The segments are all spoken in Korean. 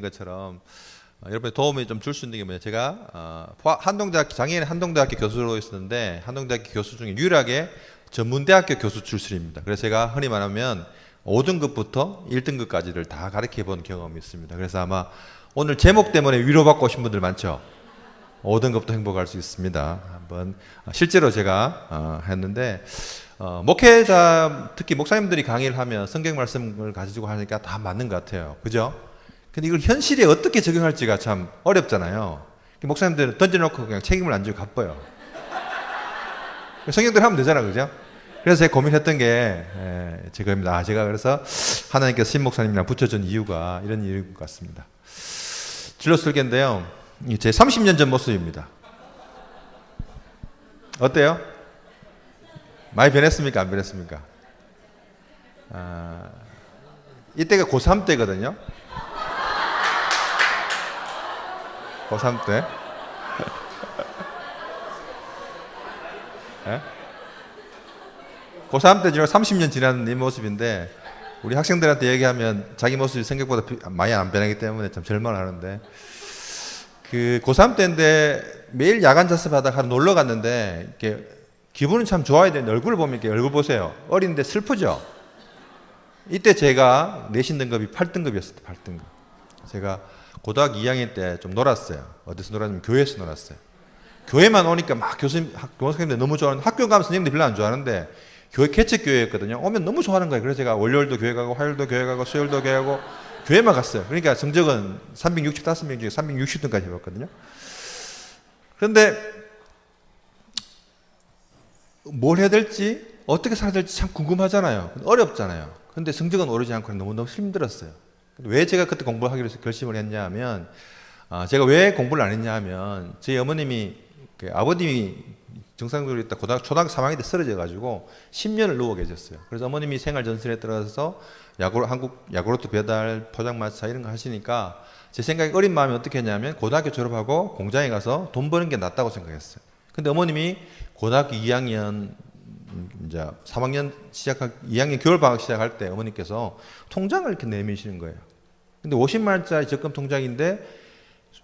것처럼 여러분의 도움이 좀 줄 수 있는 게 뭐냐, 제가 장애인 한동대학교 교수로 있었는데 한동대학교 교수 중에 유일하게 전문대학교 교수 출신입니다. 그래서 제가 흔히 말하면 5등급부터 1등급까지를 다 가르쳐 본 경험이 있습니다. 그래서 아마 오늘 제목 때문에 위로받고 오신 분들 많죠. 5등급도 행복할 수 있습니다. 한번 실제로 제가 했는데 목회자 특히 목사님들이 강의를 하면 성경 말씀을 가지고 하니까 다 맞는 것 같아요. 그죠? 근데 이걸 현실에 어떻게 적용할지가 참 어렵잖아요. 목사님들은 던져놓고 그냥 책임을 안 지고 가빠요. 성경대로 하면 되잖아, 그죠? 그래서 제가 고민했던 게 제가입니다. 제가 그래서 하나님께서 신 목사님이랑 붙여준 이유가 이런 이유인 것 같습니다. 진로 설계인데요, 제 30년 전 모습입니다. 어때요? 많이 변했습니까? 안 변했습니까? 이때가 고3 때거든요. 고3 때. 네? 고3 때 지금 30년 지난 이 모습인데 우리 학생들한테 얘기하면 자기 모습이 생각보다 많이 안 변하기 때문에 참 절망하는데 그 고3 때인데 매일 야간 자습하다가 놀러 갔는데 이렇게 기분은 참 좋아야 되는데 얼굴을 보면 이렇게 얼굴 보세요. 어린데 슬프죠? 이때 제가 내신 등급이 8등급이었어요. 8등급. 제가 고등학교 2학년 때 좀 놀았어요. 어디서 놀았냐면 교회에서 놀았어요. 교회만 오니까 막 교수님들 너무 좋아하는, 학교 가면 선생님들 별로 안 좋아하는데 교회 개척교회였거든요. 오면 너무 좋아하는 거예요. 그래서 제가 월요일도 교회 가고 화요일도 교회 가고 수요일도 교회 가고 교회만 갔어요. 그러니까 성적은 365명 중에 360등까지 해봤거든요. 그런데 뭘 해야 될지 어떻게 살아야 될지 참 궁금하잖아요. 어렵잖아요. 근데 성적은 오르지 않고 너무너무 힘들었어요. 왜 제가 그때 공부를 하기로 결심을 했냐 하면 제가 왜 공부를 안 했냐 하면 저희 어머님이 아버님이 정상적으로 있다 초등학교 3학년 때 쓰러져 가지고 10년을 누워 계셨어요. 그래서 어머님이 생활 전선에 들어가서 한국 야구르트 배달 포장마차 이런 거 하시니까 제 생각에 어린 마음이 어떻게 했냐면 고등학교 졸업하고 공장에 가서 돈 버는 게 낫다고 생각했어요. 근데 어머님이 고등학교 2학년 이제 3학년 2학년 겨울방학 시작할 때 어머니께서 통장을 이렇게 내미시는 거예요. 근데 50만 원짜리 적금 통장인데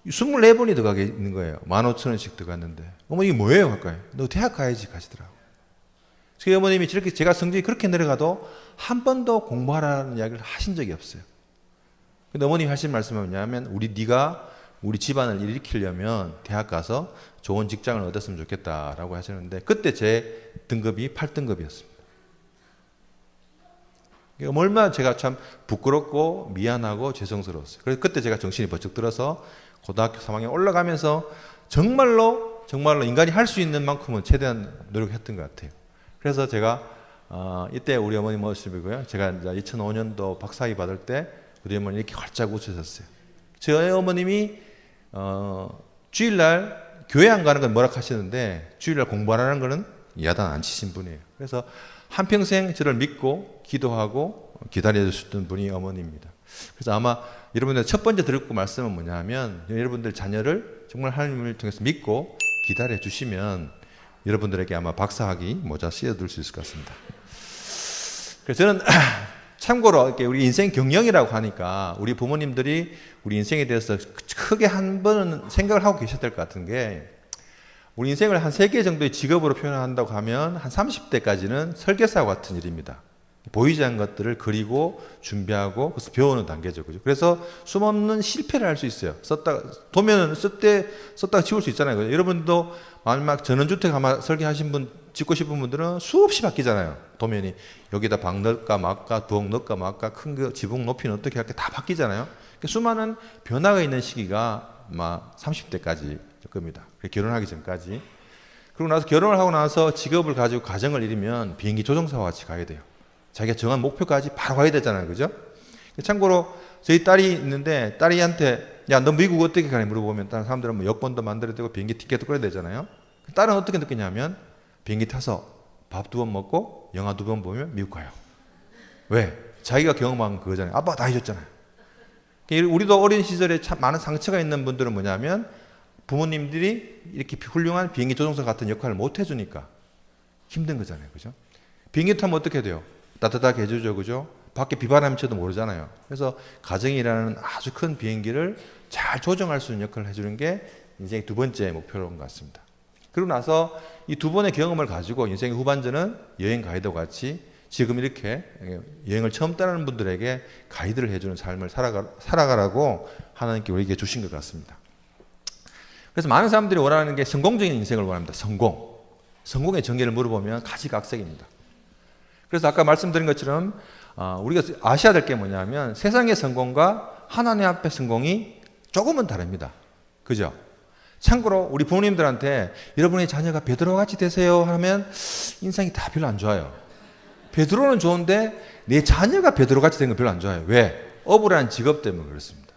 24번이 들어가게 있는 거예요. 15,000원씩 들어갔는데 어머니 이게 뭐예요? 할까요? 너 대학 가야지 가시더라고. 저희 어머님이 저렇게 제가 성적이 그렇게 내려가도 한 번도 공부하라는 이야기를 하신 적이 없어요. 근데 어머님이 하신 말씀은 뭐냐면 네가 우리 집안을 일으키려면 대학 가서 좋은 직장을 얻었으면 좋겠다라고 하셨는데 그때 제 등급이 8등급이었습니다. 얼마나 제가 참 부끄럽고 미안하고 죄송스러웠어요. 그래서 그때 제가 정신이 번쩍 들어서 고등학교 3학년 올라가면서 정말로 인간이 할 수 있는 만큼은 최대한 노력했던 것 같아요. 그래서 제가 이때 우리 어머니 모습이고요. 제가 이제 2005년도 박사학위 받을 때 우리 어머니 이렇게 활짝 웃으셨어요. 저희 어머님이 주일날 교회 안 가는 건 뭐라 하시는데 주일날 공부 안 하는 거는 야단 안 치신 분이에요. 그래서 한평생 저를 믿고 기도하고 기다려주셨던 분이 어머니입니다. 그래서 아마 여러분들 첫 번째 드릴 말씀은 뭐냐 하면 여러분들 자녀를 정말 하나님을 통해서 믿고 기다려주시면 여러분들에게 아마 박사학위 모자 씌워둘 수 있을 것 같습니다. 그래서 저는 참고로 이렇게 우리 인생 경영이라고 하니까 우리 부모님들이 우리 인생에 대해서 크게 한 번은 생각을 하고 계셨을 것 같은 게 우리 인생을 한 3개 정도의 직업으로 표현한다고 하면 한 30대까지는 설계사와 같은 일입니다. 보이지 않는 것들을 그리고 준비하고 그래서 배우는 단계죠. 그죠? 그래서 숨없는 실패를 할 수 있어요. 도면은 썼다가 지울 수 있잖아요. 그죠? 여러분도 마지막 전원주택 아마 설계하신 분, 짓고 싶은 분들은 수없이 바뀌잖아요. 도면이. 여기다 방 넣을까 말까, 부엌 넣을까 말까, 큰 거, 지붕 높이는 어떻게 할까 다 바뀌잖아요. 그러니까 수많은 변화가 있는 시기가 아마 30대까지 겁니다. 결혼하기 전까지. 그리고 나서 결혼을 하고 나서 직업을 가지고 가정을 이루면 비행기 조종사와 같이 가야 돼요. 자기가 정한 목표까지 바로 가야 되잖아요. 그죠? 참고로 저희 딸이 있는데 딸이한테 야, 너 미국 어떻게 가냐 물어보면 다른 사람들은 뭐 여권도 만들어야 되고 비행기 티켓도 끊어야 되잖아요. 딸은 어떻게 느끼냐면 비행기 타서 밥 2번 먹고 영화 2번 보면 미국 가요. 왜? 자기가 경험한 그거잖아요. 아빠가 다 해줬잖아요. 우리도 어린 시절에 참 많은 상처가 있는 분들은 뭐냐면 부모님들이 이렇게 훌륭한 비행기 조종사 같은 역할을 못 해주니까 힘든 거잖아요. 그죠? 비행기 타면 어떻게 돼요? 따뜻하게 해주죠. 그죠? 밖에 비바람일지도 모르잖아요. 그래서 가정이라는 아주 큰 비행기를 잘 조정할 수 있는 역할을 해주는 게 인생의 두 번째 목표인 것 같습니다. 그러고 나서 이 두 번의 경험을 가지고 인생의 후반전은 여행 가이드와 같이 지금 이렇게 여행을 처음 떠나는 분들에게 가이드를 해주는 삶을 살아가라고 하나님께 우리에게 주신 것 같습니다. 그래서 많은 사람들이 원하는 게 성공적인 인생을 원합니다. 성공의 전개를 물어보면 가지각색입니다. 그래서 아까 말씀드린 것처럼 우리가 아셔야 될 게 뭐냐면 세상의 성공과 하나님 앞의 성공이 조금은 다릅니다. 그죠? 참고로 우리 부모님들한테 여러분의 자녀가 베드로와 같이 되세요 하면 인상이 다 별로 안 좋아요. 베드로는 좋은데 내 자녀가 베드로 같이 된 건 별로 안 좋아요. 왜? 어부라는 직업 때문에 그렇습니다.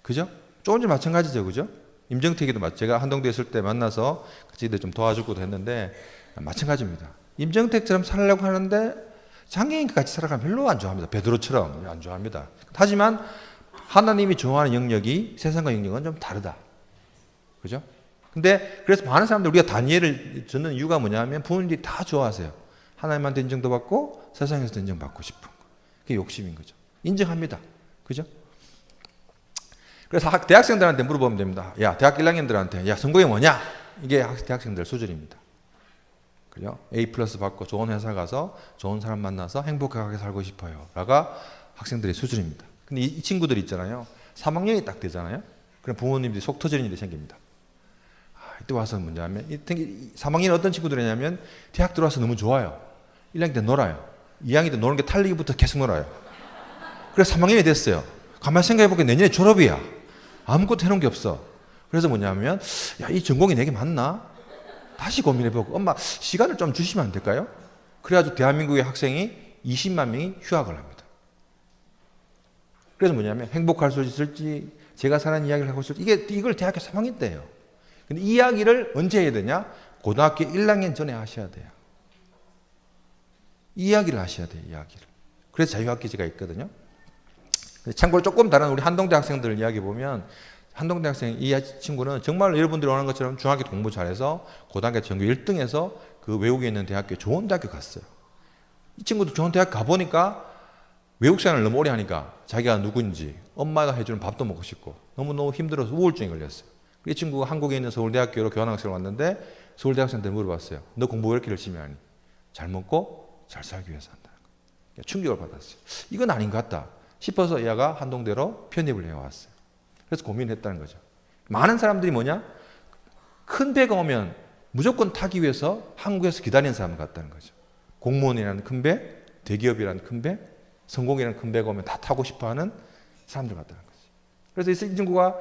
그죠? 조금씩 마찬가지죠. 그죠? 임정택이도 제가 한동대에 있을 때 만나서 같이 좀 도와주고도 했는데 마찬가지입니다. 임정택처럼 살려고 하는데 장애인과 같이 살아가면 별로 안 좋아합니다. 베드로처럼 안 좋아합니다. 하지만 하나님이 좋아하는 영역이 세상과 영역은 좀 다르다. 그죠? 근데 그래서 많은 사람들 우리가 다니엘을 듣는 이유가 뭐냐면 부모님들이 다 좋아하세요. 하나님한테 인정도 받고 세상에서도 인정받고 싶은 거. 그게 욕심인 거죠. 인정합니다. 그죠? 그래서 대학생들한테 물어보면 됩니다. 야, 대학 1학년들한테 야, 성공이 뭐냐? 이게 대학생들 수준입니다. 그죠? A+ 받고 좋은 회사 가서 좋은 사람 만나서 행복하게 살고 싶어요. 라가 학생들의 수준입니다. 근데 이 친구들 있잖아요. 3학년이 딱 되잖아요. 그럼 부모님들이 속 터지는 일이 생깁니다. 이때 와서 뭐냐면 3학년 어떤 친구들이냐면 대학 들어와서 너무 좋아요. 1학년 때 놀아요. 2학년 때 노는 게 탈리기부터 계속 놀아요. 그래서 3학년이 됐어요. 가만히 생각해보니까 내년에 졸업이야. 아무것도 해놓은 게 없어. 그래서 뭐냐면 야, 이 전공이 내게 맞나? 다시 고민해보고 엄마 시간을 좀 주시면 안 될까요? 그래가지고 대한민국의 학생이 20만 명이 휴학을 합니다. 그래서 뭐냐면 행복할 수 있을지 제가 사는 이야기를 하고 있을지 이걸 대학교 3학년 때 해요. 근데 이 이야기를 언제 해야 되냐? 고등학교 1학년 전에 하셔야 돼요. 이 이야기를 하셔야 돼요. 이야기를. 그래서 자유학기제가 있거든요. 참고로 조금 다른 우리 한동대 학생들 이야기 보면 한동대 학생 이 친구는 정말 여러분들이 원하는 것처럼 중학교 공부 잘해서 고등학교 전교 1등해서 그 외국에 있는 대학교에 좋은 대학교 갔어요. 이 친구도 좋은 대학 가보니까 외국 생활을 너무 오래 하니까 자기가 누군지 엄마가 해주는 밥도 먹고 싶고 너무너무 힘들어서 우울증이 걸렸어요. 이 친구가 한국에 있는 서울대학교로 교환학생을 왔는데 서울대학생한테 물어봤어요. 너 공부 왜 이렇게 열심히 하니? 잘 먹고 잘 살기 위해서 한다는 거예요. 충격을 받았어요. 이건 아닌 것 같다 싶어서 얘가 한동대로 편입을 해왔어요. 그래서 고민을 했다는 거죠. 많은 사람들이 뭐냐? 큰 배가 오면 무조건 타기 위해서 한국에서 기다리는 사람 같다는 거죠. 공무원이라는 큰 배, 대기업이라는 큰 배, 성공이라는 큰 배가 오면 다 타고 싶어하는 사람들 같다는 거죠. 그래서 이 친구가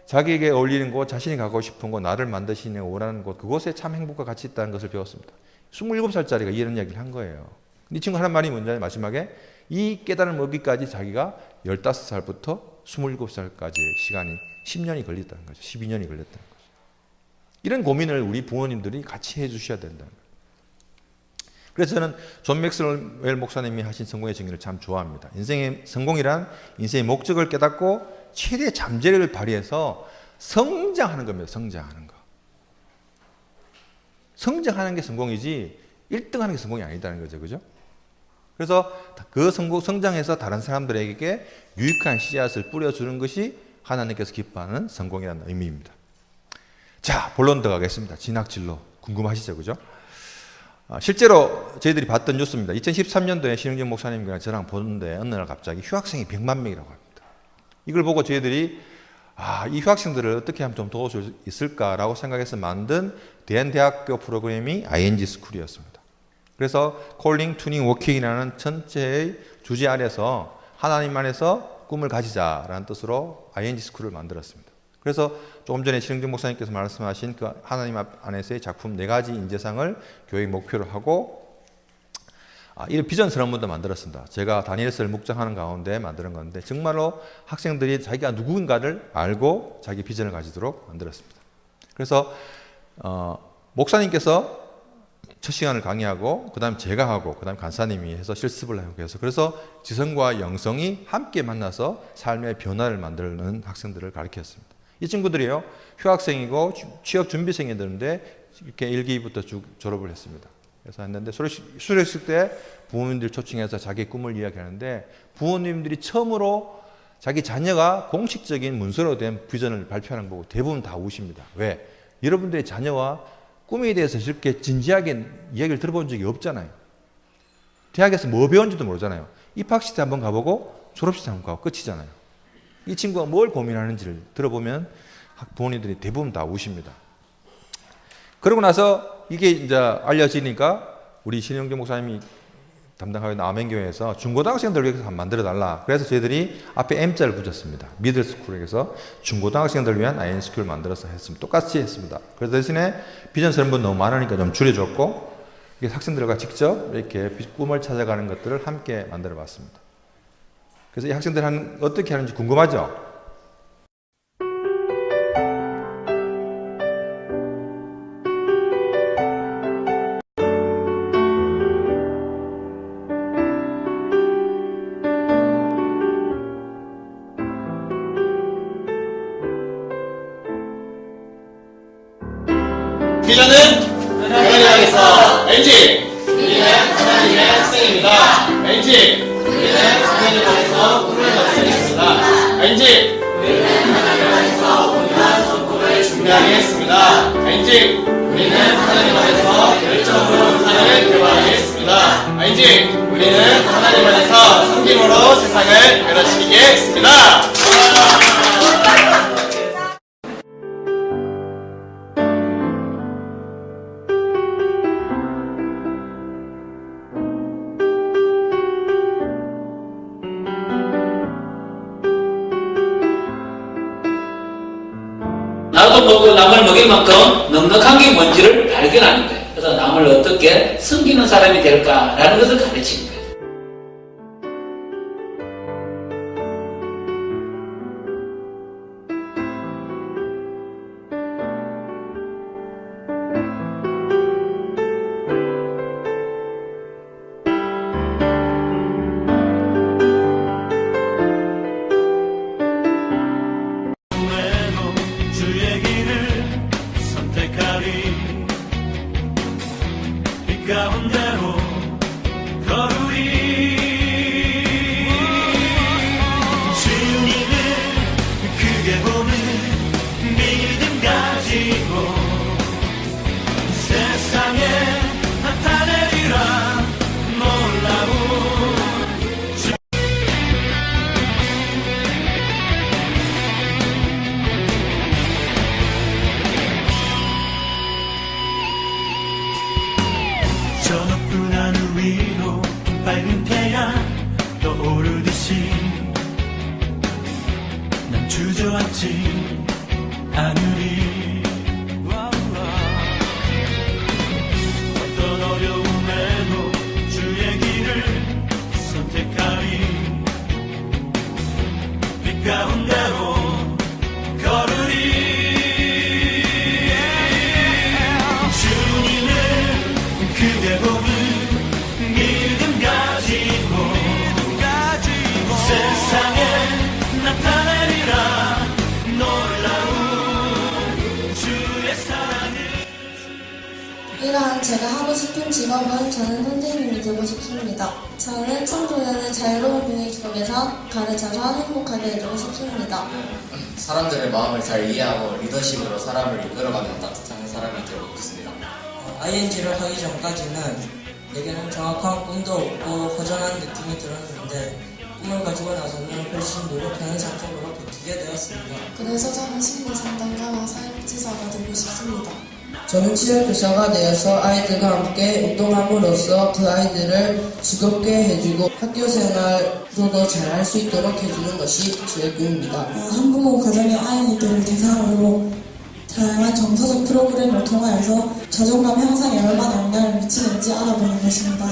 자기에게 어울리는 곳, 자신이 가고 싶은 곳, 나를 만드시는 원하는 곳, 그곳에 참 행복과 가치 있다는 것을 배웠습니다. 27살짜리가 이런 이야기를 한 거예요. 이 친구 하는 말이 뭔지 마지막에 이 깨달음을 얻기까지 자기가 15살부터 27살까지의 시간이 10년이 걸렸다는 거죠. 12년이 걸렸다는 거죠. 이런 고민을 우리 부모님들이 같이 해 주셔야 된다는 거예요. 그래서 저는 존 맥스웰 목사님이 하신 성공의 정의를 참 좋아합니다. 인생의 성공이란 인생의 목적을 깨닫고 최대의 잠재력을 발휘해서 성장하는 겁니다. 성장하는 거. 성장하는 게 성공이지 1등하는 게 성공이 아니다는 거죠. 그죠? 그래서 그 성장해서 다른 사람들에게 유익한 씨앗을 뿌려주는 것이 하나님께서 기뻐하는 성공이라는 의미입니다. 자, 본론 들어가겠습니다. 진학진로 궁금하시죠? 그죠? 실제로 저희들이 봤던 뉴스입니다. 2013년도에 신흥정 목사님과 저랑 보는데 어느 날 갑자기 휴학생이 100만 명이라고 합니다. 이걸 보고 저희들이 이 휴학생들을 어떻게 하면 좀 도울 수 있을까라고 생각해서 만든 대한대학교 프로그램이 ING 스쿨이었습니다. 그래서 콜링, 투닝, 워킹이라는 전체의 주제 아래서 하나님 안에서 꿈을 가지자라는 뜻으로 ING 스쿨을 만들었습니다. 그래서 조금 전에 신흥정 목사님께서 말씀하신 그 하나님 안에서의 작품 4가지 인재상을 교육 목표로 하고 이 비전 선언문도 만들었습니다. 제가 다니엘서를 묵상하는 가운데 만드는 건데 정말로 학생들이 자기가 누군가를 알고 자기 비전을 가지도록 만들었습니다. 그래서 목사님께서 첫 시간을 강의하고 그 다음 제가 하고 그 다음 간사님이 해서 실습을 하고 해서 그래서 지성과 영성이 함께 만나서 삶의 변화를 만드는 학생들을 가르쳤습니다. 이 친구들이요 휴학생이고 취업 준비생이었는데 이렇게 1기부터 쭉 졸업을 했습니다. 그래서 했는데 수료식 때 부모님들 초청해서 자기 꿈을 이야기하는데 부모님들이 처음으로 자기 자녀가 공식적인 문서로 된 비전을 발표하는 거 보고 대부분 다 우십니다. 왜? 여러분들의 자녀와 꿈에 대해서 이렇게 진지하게 이야기를 들어본 적이 없잖아요. 대학에서 뭐 배웠는지도 모르잖아요. 입학식 때 한번 가보고 졸업식 때 한번 가고 끝이잖아요. 이 친구가 뭘 고민하는지를 들어보면 부모님들이 대부분 다 우십니다. 그러고 나서 이게 이제 알려지니까 우리 신영재 목사님이 담당하고 있는 아멘교회에서 중고등학생들을 위해서 한번 만들어달라. 그래서 저희들이 앞에 M자를 붙였습니다. 미들스쿨에서 중고등학생들을 위한 INSQ를 만들어서 했습니다. 똑같이 했습니다. 그래서 대신에 비전 설문 너무 많으니까 좀 줄여줬고 학생들과 직접 이렇게 꿈을 찾아가는 것들을 함께 만들어 봤습니다. 그래서 이 학생들 어떻게 하는지 궁금하죠? 비전은 하나님 향해서 NG 우리는 하나님의 학생입니다. NG 우리는 하나님 안에서 꿈을 만들겠습니다. NG 우리는 하나님 안에서 온갖 선포를 준비하게 했습니다. NG 우리는 하나님 안에서 열정으로 세상을 개발하겠습니다. NG 우리는 하나님 안에서 섬김으로 세상을 변화시키겠습니다. 나도 먹고 남을 먹일 만큼 넉넉한 게 뭔지를 발견하는 거예요. 그래서 남을 어떻게 섬기는 사람이 될까라는 것을 가르치는 거예요. 가운데로 걸으리 주님을 크게 보는 믿음 가지고 세상에 나타내리라 놀라운 저 높은 하늘 위로 밝은 태양 떠오르듯이 난 주저앉지 않으리 어떤 어려움에도 주의 길을 선택하리 빛 가운데로 걸으리 크게 보는 믿음 가지고 세상에 나타내리라 놀라운 주의 사랑을. 이러한 제가 하고 싶은 직업은 저는 선생님이 되고 싶습니다. 저는 청소년을 자유로운 분위기 속에서 가르쳐서 행복하게 해주고 싶습니다. 사람들의 마음을 잘 이해하고 리더십으로 사람을 이끌어가는 따뜻한 사람이 되고 싶습니다. ING를 하기 전까지는 내게는 정확한 꿈도 없고 허전한 느낌이 들었는데 꿈을 가지고 나서는 훨씬 노력하는 상태로 바뀌게 되었습니다. 그래서 저는 심리 상담가와 사회복지사가 되고 싶습니다. 저는 치료교사가 되어서 아이들과 함께 운동함으로써 그 아이들을 즐겁게 해주고 학교 생활도 더 잘할 수 있도록 해주는 것이 제 꿈입니다. 한부모 가정의 아이들을 대상으로 다양한 정서적 프로그램을 통하여서 자존감 향상에 얼마나 영향을 미치는지 알아보는 것입니다.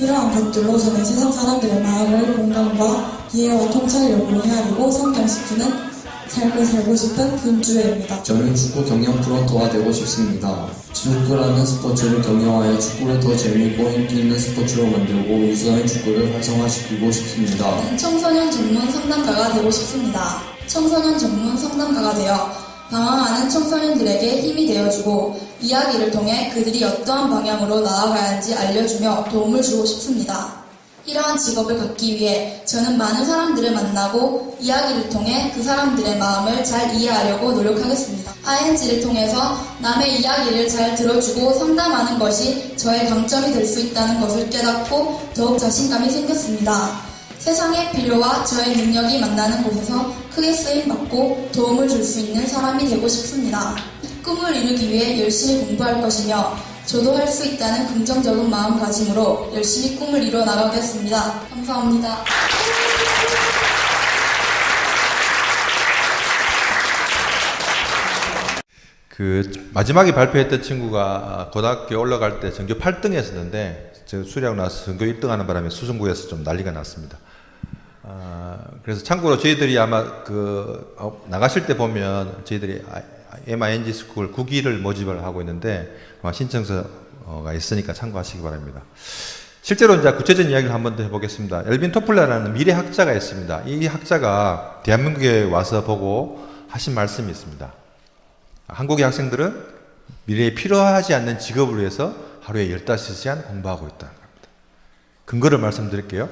이러한 것들로 저는 세상 사람들의 마음을 공감과 이해와 통찰력으로 헤아리고 성장시키는 삶을 살고 싶은 금주혜입니다. 저는 축구 경영 프론터가 되고 싶습니다. 축구라는 스포츠를 경영하여 축구를 더 재미있고 인기 있는 스포츠로 만들고 우수한 축구를 활성화시키고 싶습니다. 청소년 전문 상담가가 되고 싶습니다. 청소년 전문 상담가가 되어 방황하는 청소년들에게 힘이 되어주고 이야기를 통해 그들이 어떠한 방향으로 나아가야 하는지 알려주며 도움을 주고 싶습니다. 이러한 직업을 갖기 위해 저는 많은 사람들을 만나고 이야기를 통해 그 사람들의 마음을 잘 이해하려고 노력하겠습니다. ING를 통해서 남의 이야기를 잘 들어주고 상담하는 것이 저의 강점이 될 수 있다는 것을 깨닫고 더욱 자신감이 생겼습니다. 세상의 필요와 저의 능력이 만나는 곳에서 크게 쓰임받고 도움을 줄 수 있는 사람이 되고 싶습니다. 꿈을 이루기 위해 열심히 공부할 것이며 저도 할 수 있다는 긍정적인 마음가짐으로 열심히 꿈을 이뤄 나가겠습니다. 감사합니다. 마지막에 발표했던 친구가 고등학교 올라갈 때 전교 8등 했었는데 저 수리하고 나서 전교 1등 하는 바람에 수성구에서 좀 난리가 났습니다. 그래서 참고로 저희들이 아마 나가실 때 보면 저희들이 MING 스쿨 9기를 모집을 하고 있는데 아마 신청서가 있으니까 참고하시기 바랍니다. 실제로 이제 구체적인 이야기를 한번 더 해보겠습니다. 엘빈 토플러라는 미래 학자가 있습니다. 이 학자가 대한민국에 와서 보고 하신 말씀이 있습니다. 한국의 학생들은 미래에 필요하지 않는 직업을 위해서 하루에 15시간 공부하고 있다는 겁니다. 근거를 말씀드릴게요.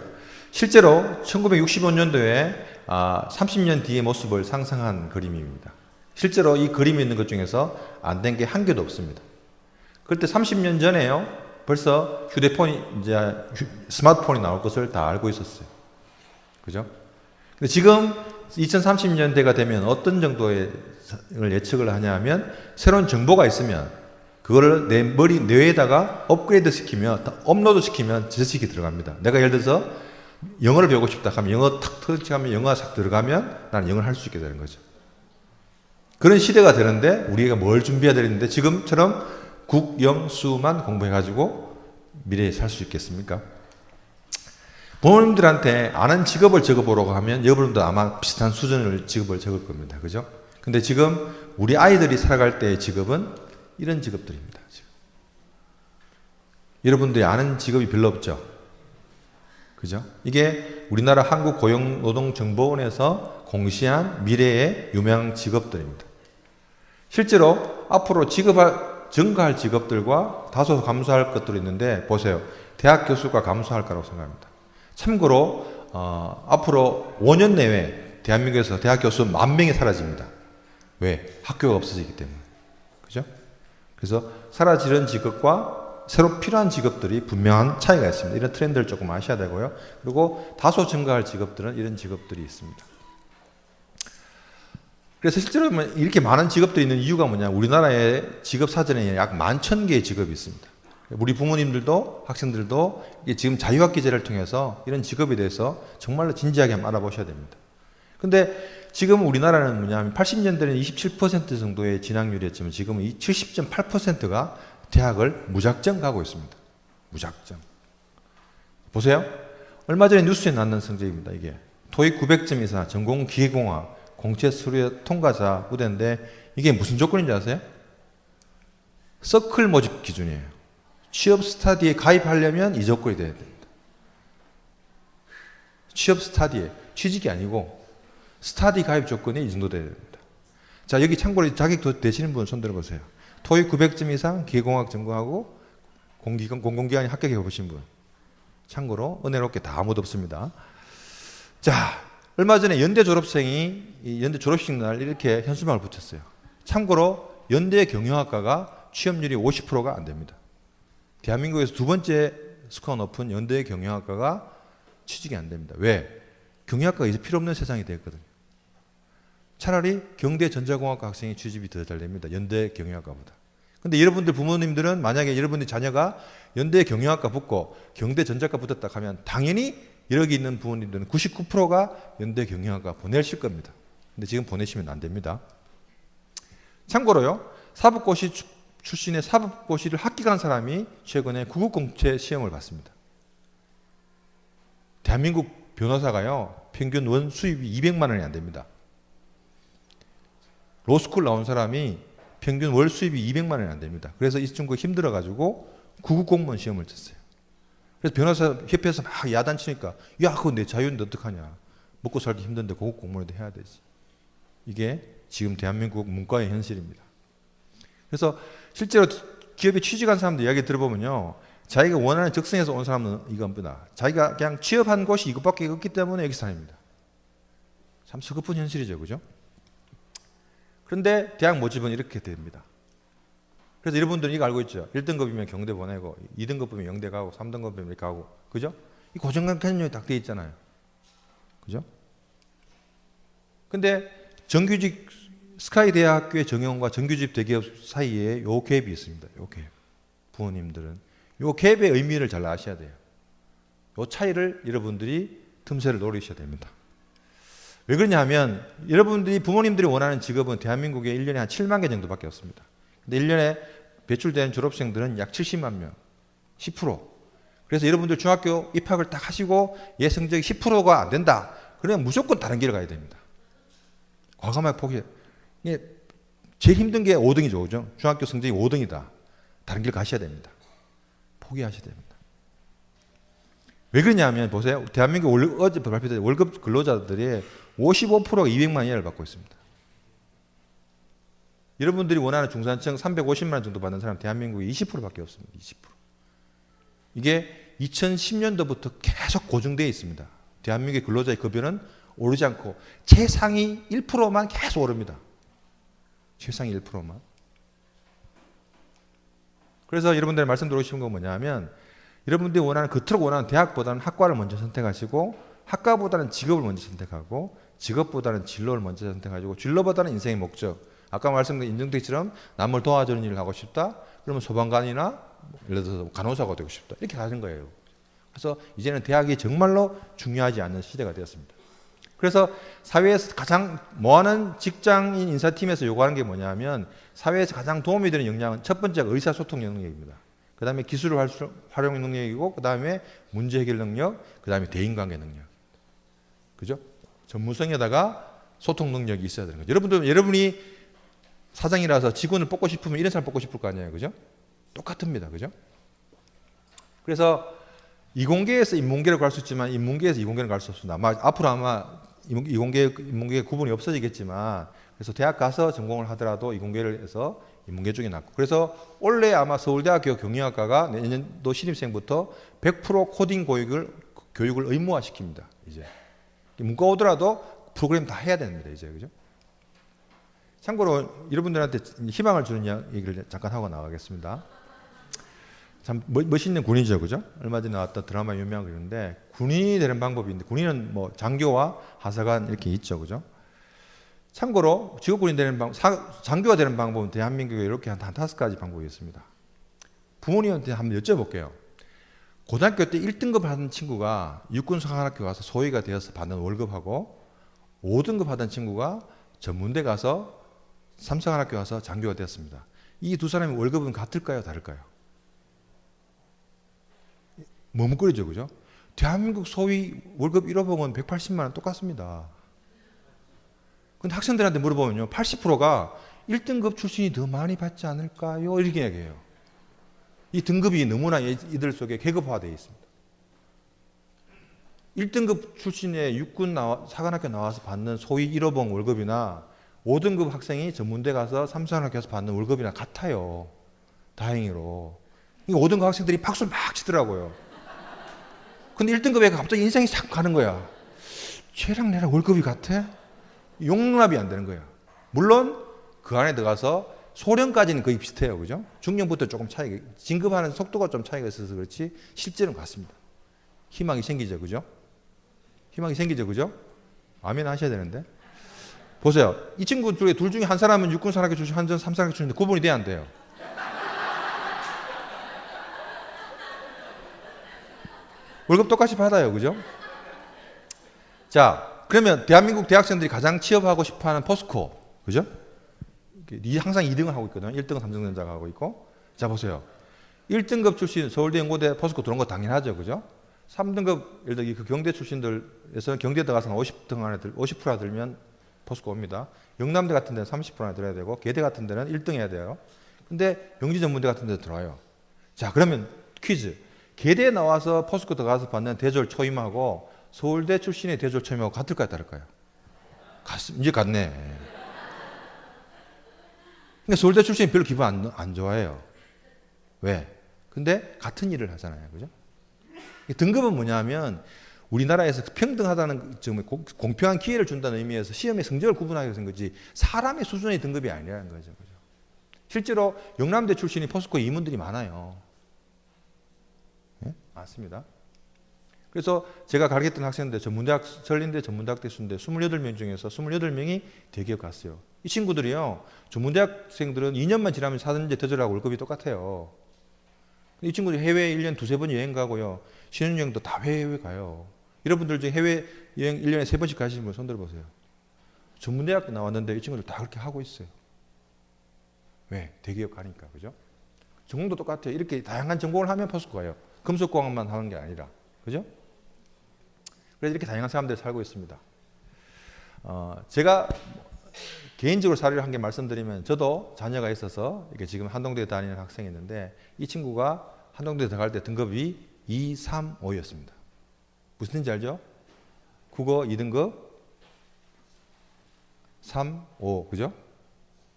실제로 1965년도에 30년 뒤의 모습을 상상한 그림입니다. 실제로 이 그림이 있는 것 중에서 안 된 게 한 개도 없습니다. 그때 30년 전에요, 벌써 휴대폰이, 이제 스마트폰이 나올 것을 다 알고 있었어요. 그죠? 근데 지금 2030년대가 되면 어떤 정도의 예측을 하냐 하면 새로운 정보가 있으면 그거를 내 뇌에다가 업그레이드 시키면, 업로드 시키면 지식이 들어갑니다. 내가 예를 들어서 영어를 배우고 싶다 하면 영어 탁 터치하면 영어가 싹 들어가면 나는 영어를 할 수 있게 되는 거죠. 그런 시대가 되는데 우리가 뭘 준비해야 되는데 지금처럼 국, 영, 수만 공부해가지고 미래에 살 수 있겠습니까? 부모님들한테 아는 직업을 적어보라고 하면 여러분도 아마 비슷한 수준의 직업을 적을 겁니다. 그죠? 근데 지금 우리 아이들이 살아갈 때의 직업은 이런 직업들입니다. 지금. 여러분들이 아는 직업이 별로 없죠? 그죠? 이게 우리나라 한국고용노동정보원에서 공시한 미래의 유명 직업들입니다. 실제로 앞으로 증가할 직업들과 다소 감소할 것들이 있는데 보세요. 대학 교수가 감소할 거라고 생각합니다. 참고로 앞으로 5년 내외 대한민국에서 대학 교수 10,000명이 사라집니다. 왜? 학교가 없어지기 때문에. 그죠? 그래서 사라지는 직업과 새로 필요한 직업들이 분명한 차이가 있습니다. 이런 트렌드를 조금 아셔야 되고요. 그리고 다소 증가할 직업들은 이런 직업들이 있습니다. 그래서 실제로 이렇게 많은 직업들이 있는 이유가 뭐냐. 우리나라의 직업 사전에 약 11,000개의 직업이 있습니다. 우리 부모님들도 학생들도 지금 자유학기제를 통해서 이런 직업에 대해서 정말로 진지하게 한번 알아보셔야 됩니다. 근데 지금 우리나라는 뭐냐면 80년대에는 27% 정도의 진학률이었지만 지금은 70.8%가 대학을 무작정 가고 있습니다. 무작정. 보세요. 얼마 전에 뉴스에 났는 성적입니다. 이게 토익 900점 이상, 전공 기계공학, 공채 수료 통과자 우대인데 이게 무슨 조건인지 아세요? 서클 모집 기준이에요. 취업 스타디에 가입하려면 이 조건이 돼야 됩니다. 취업 스타디에, 취직이 아니고 스타디 가입 조건이 이 정도 돼야 됩니다. 자, 여기 참고로 자격 되시는 분 손 들어보세요. 토익 900점 이상 기계공학 전공하고 공공기관에 합격해 보신 분. 참고로 은혜롭게 다 아무도 없습니다. 자, 얼마 전에 연대 졸업생이 연대 졸업식 날 이렇게 현수막을 붙였어요. 참고로 연대 경영학과가 취업률이 50%가 안 됩니다. 대한민국에서 두 번째 스코어 높은 연대 경영학과가 취직이 안 됩니다. 왜? 경영학과가 이제 필요 없는 세상이 됐거든요. 차라리 경대 전자공학과 학생이 취직이 더 잘 됩니다. 연대 경영학과보다. 근데 여러분들 부모님들은 만약에 여러분들 자녀가 연대 경영학과 붙고 경대 전자과 붙었다 하면 당연히 여기 있는 부모님들은 99%가 연대 경영학과 보내실 겁니다. 근데 지금 보내시면 안 됩니다. 참고로요. 사법고시 출신의 사법고시를 합격한 사람이 최근에 구급공채 시험을 봤습니다. 대한민국 변호사가요. 평균 원 수입이 200만 원이 안 됩니다. 로스쿨 나온 사람이 평균 월 수입이 200만 원이 안 됩니다. 그래서 이 친구가 힘들어가지고 구급공무원 시험을 쳤어요. 그래서 변호사 협회에서 막 야단치니까 야 그거 내 자유인데 어떡하냐. 먹고 살기 힘든데 구급공무원도 해야 되지. 이게 지금 대한민국 문과의 현실입니다. 그래서 실제로 기업에 취직한 사람들 이야기 들어보면요. 자기가 원하는 적성에서 온 사람은 이겁니다. 자기가 그냥 취업한 곳이 이것밖에 없기 때문에 여기 사입니다. 참 서글픈 현실이죠. 그죠? 그런데 대학 모집은 이렇게 됩니다. 그래서 여러분들은 이거 알고 있죠? 1등급이면 경대 보내고 2등급이면 영대 가고 3등급이면 이렇게 가고 그죠? 이 고정관념이 딱 돼 있잖아요. 그죠? 근데 정규직 스카이 대학교의 정형과 정규직 대기업 사이에 요 갭이 있습니다. 요 갭. 부모님들은 요 갭의 의미를 잘 아셔야 돼요. 요 차이를 여러분들이 틈새를 노리셔야 됩니다. 왜 그러냐면 여러분들이 부모님들이 원하는 직업은 대한민국에 1년에 한 7만 개 정도밖에 없습니다. 근데 1년에 배출되는 졸업생들은 약 70만 명, 10%. 그래서 여러분들 중학교 입학을 딱 하시고 얘 성적이 10%가 안 된다. 그러면 무조건 다른 길을 가야 됩니다. 과감하게 포기해. 이게 제일 힘든 게 5등이죠. 그죠? 중학교 성적이 5등이다. 다른 길 가셔야 됩니다. 포기하셔야 됩니다. 왜 그러냐면 보세요. 대한민국 어제 발표된 월급 근로자들의 55%가 200만 이하를 받고 있습니다. 여러분들이 원하는 중산층 350만 원 정도 받는 사람 대한민국에 20%밖에 없습니다. 20%. 이게 2010년도부터 계속 고정되어 있습니다. 대한민국의 근로자의 급여는 오르지 않고 최상위 1%만 계속 오릅니다. 최상위 1%만. 그래서 여러분들 말씀 드리고 싶은 건 뭐냐면 여러분들이 원하는 그토록 원하는 대학보다는 학과를 먼저 선택하시고 학과보다는 직업을 먼저 선택하고 직업보다는 진로를 먼저 선택하시고 진로보다는 인생의 목적. 아까 말씀드린 인증대처럼 남을 도와주는 일을 하고 싶다. 그러면 소방관이나 예를 들어서 간호사가 되고 싶다. 이렇게 가는 거예요. 그래서 이제는 대학이 정말로 중요하지 않는 시대가 되었습니다. 그래서 사회에서 가장 뭐하는 직장인 인사팀에서 요구하는 게 뭐냐면 사회에서 가장 도움이 되는 역량은 첫 번째가 의사소통 능력입니다. 그 다음에 기술 활용 능력이고 그 다음에 문제 해결 능력, 그 다음에 대인관계 능력. 그죠? 전문성에다가 소통 능력이 있어야 되는 거죠. 여러분이 사장이라서 직원을 뽑고 싶으면 이런 사람 뽑고 싶을 거 아니에요. 그죠? 똑같습니다. 그죠? 그래서 이공계에서 인문계를 갈 수 있지만 인문계에서 이공계를 갈 수 없습니다. 앞으로 아마 인문계 구분이 없어지겠지만 그래서 대학 가서 전공을 하더라도 이공계를 해서 인문계 쪽이 낫고 그래서 올해 아마 서울대학교 경영학과가 내년도 신입생부터 100% 코딩 교육을 의무화시킵니다. 이제 문과 오더라도 프로그램 다 해야 됩니다. 이제 그죠? 참고로 여러분들한테 희망을 주는 얘기를 잠깐 하고 나가겠습니다. 참 멋있는 군인이죠, 그죠? 얼마 전에 나왔던 드라마 유명한 그런데 군인이 되는 방법인데 군인은 뭐 장교와 하사관 이렇게 있죠, 그죠? 참고로 직업군인 되는 장교가 되는 방법은 대한민국에 이렇게 한 5가지 방법이 있습니다. 부모님한테 한번 여쭤볼게요. 고등학교 때 1등급 하던 친구가 육군사관학교 가서 소위가 되어서 받는 월급하고 5등급 하던 친구가 전문대 가서 삼사관학교 가서 장교가 되었습니다. 이 두 사람의 월급은 같을까요? 다를까요? 머뭇거리죠, 그죠? 대한민국 소위 월급 1호봉은 180만 원 똑같습니다. 근데 학생들한테 물어보면요, 80%가 1등급 출신이 더 많이 받지 않을까요? 이렇게 얘기해요. 이 등급이 너무나 이들 속에 계급화되어 있습니다. 1등급 출신의 육군 사관학교 나와서 받는 소위 1호봉 월급이나 5등급 학생이 전문대 가서 삼사관학교에서 받는 월급이랑 같아요. 다행히로. 5등급 학생들이 박수를 막 치더라고요. 근데 1등급에 갑자기 인생이 싹 가는 거야. 쟤랑 내랑 월급이 같아? 용납이 안 되는 거야. 물론 그 안에 들어가서 소령까지는 거의 비슷해요. 그죠? 중령부터 조금 차이가, 진급하는 속도가 좀 차이가 있어서 그렇지 실제는 같습니다. 희망이 생기죠. 그죠? 희망이 생기죠. 그죠? 아멘 하셔야 되는데. 보세요. 이 친구 중에 둘 중에 한 사람은 육군사관학교 출신, 한 사람은 삼사관학교 출신인데 구분이 돼야 안 돼요. 월급 똑같이 받아요. 그죠? 자, 그러면 대한민국 대학생들이 가장 취업하고 싶어하는 포스코. 그죠? 항상 2등을 하고 있거든요. 1등은 삼성전자가 하고 있고. 자, 보세요. 1등급 출신 서울대 연고대 포스코 들어온 거 당연하죠. 그죠? 3등급 예를 들어 그 경대 출신들에서 경대 들어가서 50등 안에 50% 들면 포스코 옵니다. 영남대 같은 데는 30% 안에 들어야 되고 계대 같은 데는 1등 해야 돼요. 근데 영지전문대 같은 데 들어와요. 자, 그러면 퀴즈. 계대에 나와서 포스코 들어가서 받는 대졸 초임하고 서울대 출신의 대졸 초임하고 같을까요? 다를까요? 이제 같네. 근데 서울대 출신이 별로 기분 안 좋아해요. 왜? 근데 같은 일을 하잖아요. 그죠? 등급은 뭐냐면 우리나라에서 평등하다는 점, 공평한 기회를 준다는 의미에서 시험의 성적을 구분하기 위해서 거지 사람의 수준의 등급이 아니라는 거죠. 그죠? 실제로 영남대 출신이 포스코 임원들이 많아요. 네? 많습니다. 그래서 제가 가르쳤던 학생들, 전lin대 전문대학 대수인데 28명 중에서 28명이 대기업 갔어요. 이 친구들이요, 전문대학생들은 2년만 지나면 4년제 대졸하고 월급이 똑같아요. 이 친구들이 해외 1년 두세 번 여행 가고요. 신혼여행도 다 해외 가요. 여러분들 중에 해외 여행 1년에 3번씩 가시는 분 손들어 보세요. 전문대학 나왔는데 이 친구들 다 그렇게 하고 있어요. 왜? 대기업 가니까. 그죠? 전공도 똑같아요. 이렇게 다양한 전공을 하면 포스코 가요. 금속공학만 하는 게 아니라. 그죠? 그래서 이렇게 다양한 사람들이 살고 있습니다. 제가 개인적으로 사례를 한 개 말씀드리면 저도 자녀가 있어서 이게 지금 한동대에 다니는 학생이 있는데 이 친구가 한동대에 들어갈 때 등급이 2, 3, 5였습니다. 무슨 뜻인지 알죠? 국어 2등급 3, 5 그죠?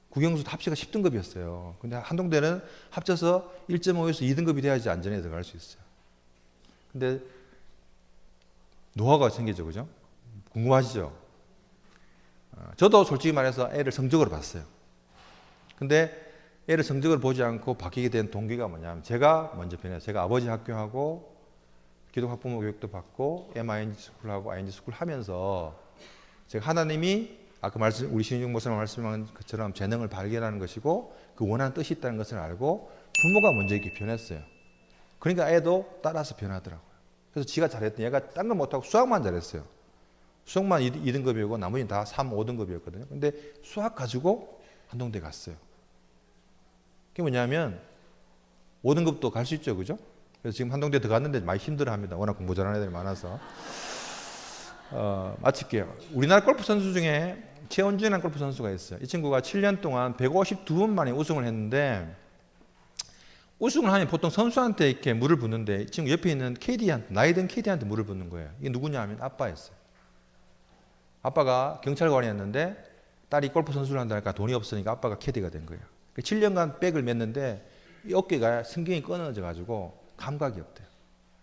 국영수 합치가 10등급이었어요. 근데 한동대는 합쳐서 1.5에서 2등급이 돼야지 안전에 들어갈 수 있어요. 근데 노하우가 생기죠. 그죠? 궁금하시죠? 저도 솔직히 말해서 애를 성적으로 봤어요. 근데 애를 성적으로 보지 않고 바뀌게 된 동기가 뭐냐면 제가 먼저 변해요. 제가 아버지 학교하고 기독학부모 교육도 받고 MING 스쿨하고 ING 스쿨 하면서 제가 하나님이 아까 우리 신윤중 목사님 말씀한 것처럼 재능을 발견하는 것이고 그 원하는 뜻이 있다는 것을 알고 부모가 먼저 이렇게 변했어요. 그러니까 애도 따라서 변하더라고요. 그래서 지가 잘했더니 얘가 딴 거 못하고 수학만 잘했어요. 수학만 2등급이고 나머지는 다 3, 5등급이었거든요. 근데 수학 가지고 한동대 갔어요. 그게 뭐냐면 5등급도 갈 수 있죠. 그죠? 그래서 지금 한동대 들어갔는데 많이 힘들어합니다. 워낙 공부 잘하는 애들이 많아서. 마칠게요. 우리나라 골프 선수 중에 최원준이라는 골프 선수가 있어요. 이 친구가 7년 동안 152번 만에 우승을 했는데 우승을 하면 보통 선수한테 이렇게 물을 붓는데 이 친구 옆에 있는 KD한테, 나이 든 KD한테 물을 붓는 거예요. 이게 누구냐 하면 아빠였어요. 아빠가 경찰관이었는데 딸이 골프 선수를 한다니까 돈이 없으니까 아빠가 캐디가 된 거예요. 7년간 백을 맸는데 이 어깨가神경이 끊어져 가지고 감각이 없대요.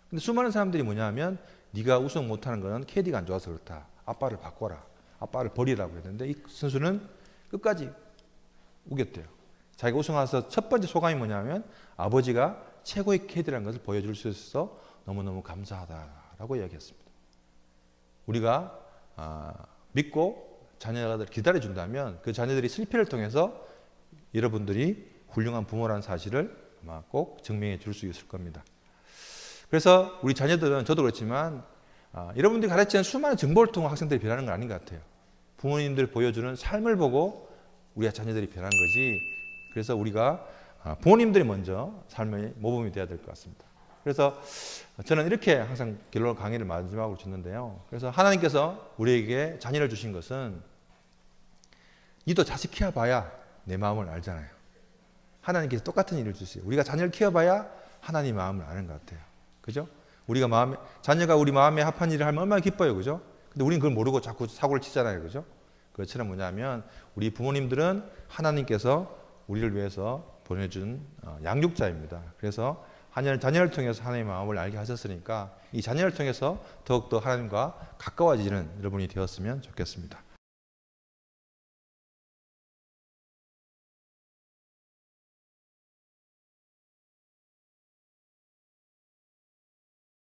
근데 수많은 사람들이 뭐냐 하면 네가 우승 못하는 거는 캐디가 안 좋아서 그렇다. 아빠를 바꿔라. 아빠를 버리라고 했는데 이 선수는 끝까지 우겼대요. 자기가 우승해서 첫 번째 소감이 뭐냐면 아버지가 최고의 캐디라는 것을 보여줄 수 있어서 너무너무 감사하다라고 이야기했습니다. 우리가 믿고 자녀들 기다려준다면 그 자녀들이 실패를 통해서 여러분들이 훌륭한 부모라는 사실을 아마 꼭 증명해 줄 수 있을 겁니다. 그래서 우리 자녀들은 저도 그렇지만 여러분들이 가르치는 수많은 정보를 통해 학생들이 변하는 건 아닌 것 같아요. 부모님들 보여주는 삶을 보고 우리 자녀들이 변한 거지. 그래서 우리가 부모님들이 먼저 삶의 모범이 되어야 될 것 같습니다. 그래서 저는 이렇게 항상 결론 강의를 마지막으로 줬는데요. 그래서 하나님께서 우리에게 자녀를 주신 것은 니도 자식 키워봐야 내 마음을 알잖아요. 하나님께서 똑같은 일을 주세요. 우리가 자녀를 키워봐야 하나님 마음을 아는 것 같아요. 그죠? 자녀가 우리 마음에 합한 일을 하면 얼마나 기뻐요. 그죠? 근데 우리는 그걸 모르고 자꾸 사고를 치잖아요. 그죠? 그것처럼 뭐냐면 우리 부모님들은 하나님께서 우리를 위해서 보내준 양육자입니다. 그래서 자녀를 통해서 하나님의 마음을 알게 하셨으니까 이 자녀를 통해서 더욱더 하나님과 가까워지는 여러분이 되었으면 좋겠습니다.